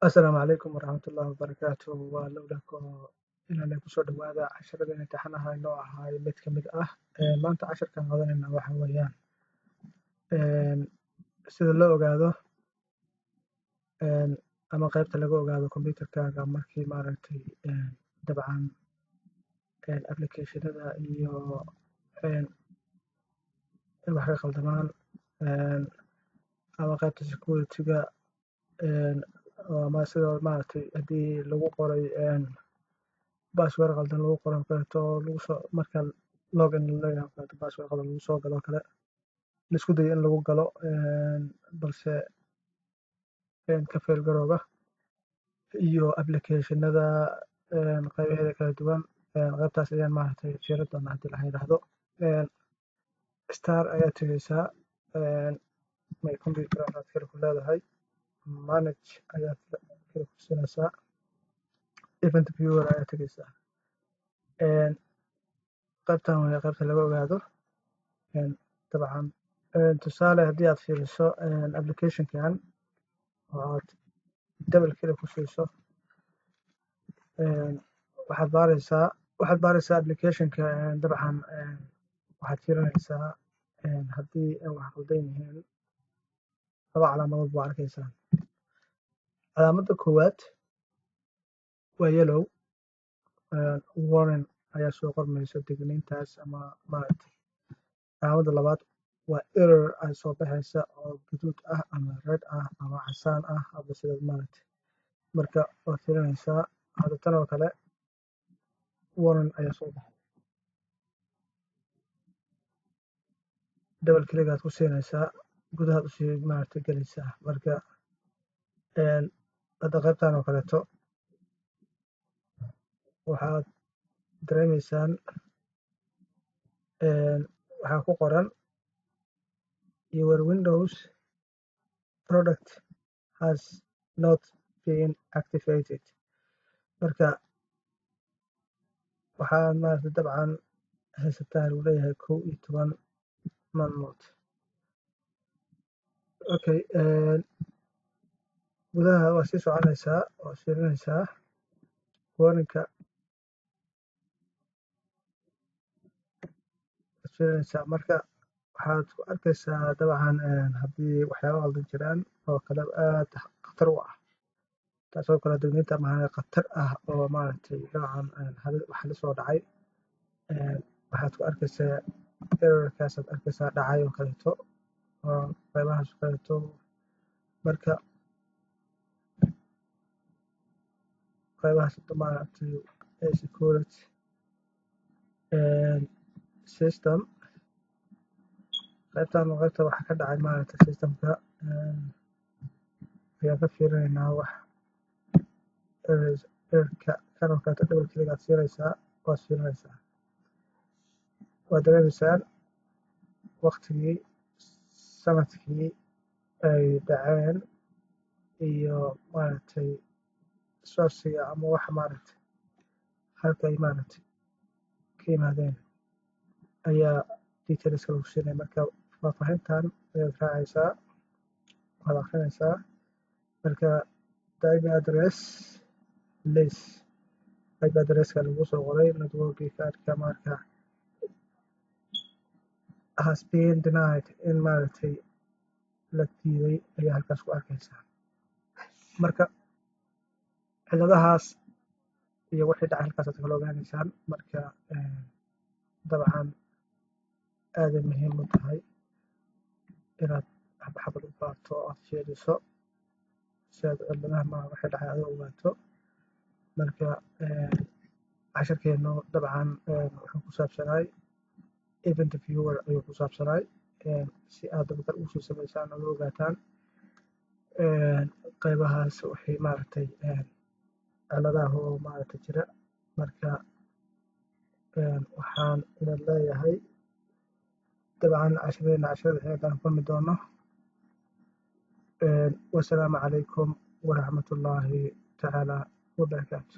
Asalaamu calaykum waraxmatullaahi wabarakaatuh. Waa lowdhako inaan kusoo dhawaada casharadeen imtixaanaha inoo ahaay mid ka mid ah. Maanta casharkan qadanayna waxa weeyaan sida loo ogaado ama qaybta laga ogaado kombiyuutarkaaga markii maaragtay dabcan applicationada iyo wax ka qaldamaan ama qaybta security-ga ama sida maaragtay haddii lagu qoray password qaldan lagu qoro kaleeto lagu soo marka login leeyahay kaleeto password qaldan lagu soo galo kale la isku dayo in lagu galo balse ka fail garooba iyo applicationada qaybaheeda kala duwan qaybtaas ayaan maaragtay fiirin doonaa haddii la yidhaahdo star ayaa tegeysaa my computer aad kale ku leedahay manage ayaad kale ku siinaysaa event viewer ayaa tegeysaa qaybtan waa qaybta laga ogaado dabcan tusaale haddii aad fiiriso applicationkan oo aad double click ku siiso waxaad baaraysaa applicationka dabcan waxaad fiirinaysaa haddii wax qaldan yihiin laba calaamadood baa arkaysaa. Calaamadda koowaad waa yellow warning ayaa soo qormaysa digniintaas ama maaragtay. Calaamadda labaad waa error ay soo baxaysa oo guduud ah ama red ah ama casaan ah hadba sidaad maaragtay marka waad fiirinaysaa. Hadda tan oo kale warning ayaa soo baxay double click aad ku siinaysaa gudahaad usii maaragtay gelaysaa marka hadda qaybtan oo kaleeto waxaad dareemaysaan waxaa ku qoran your windows product has not been activated marka waxaad maaragtay dabcan haysataa uu leeyahay 11 maalmood. Okay, gudaha waa sii soconaysaa waa fiirinaysaa warninka marka waxaad ku arkaysaa dabcan haddii waxyaabo qaldan jiraan oo kale aad khatar u ah taasoo kale digniinta maana khatar ah oo maaragtay dabcan waxa la soo dhacay waxaad ku arkaysaa errorkaasaad arkaysaa dhacay oo kaleeto oo qaybahaas kaleeto marka qaybahaas maaragtay security system qaybtan qaybta waxa ka dhacay maaragtay systemka ayaan ka fiirinaynaa wax errorka kan oo kaleeto double click aad siinaysaa waad fiirinaysaa waad dareemaysaan waqtigii sanadkii ay dhaceen iyo maaragtay sourciga ama waxa maaragtay halka ay maaragtay ka yimaadeen ayaa detailska lagu siinaya marka faahfaahintan ayaad raacaysaa waad akrinaysaa marka IP address list IP addresska lagu soo qoray networkii kaadhka marka has been denied in maaragtay la diiday ayaa halkaas ku arkaysaa marka ciladahaas iyo wixii dhacay halkaasaad kala ogaanaysaan marka dabcan aaday muhiim u tahay inaad xabad xabad u baarto oo aad fiiriso si aad ciladaha ma wixii dhacay aad u ogaato marka casharkeenu dabcan wuxuu ku saabsanaay event viewer ayuu ku saabsanaay si aad dabcan ugu soo samaysaan oo ogaataan qaybahaas wixii maaragtay ciladaha oo maaragtay jira marka waxaan idin leeyahay dabcan casharada xeegaan kulmi doono wasalaamu calaykum waraxmatullaahi tacaala wabarakaatu.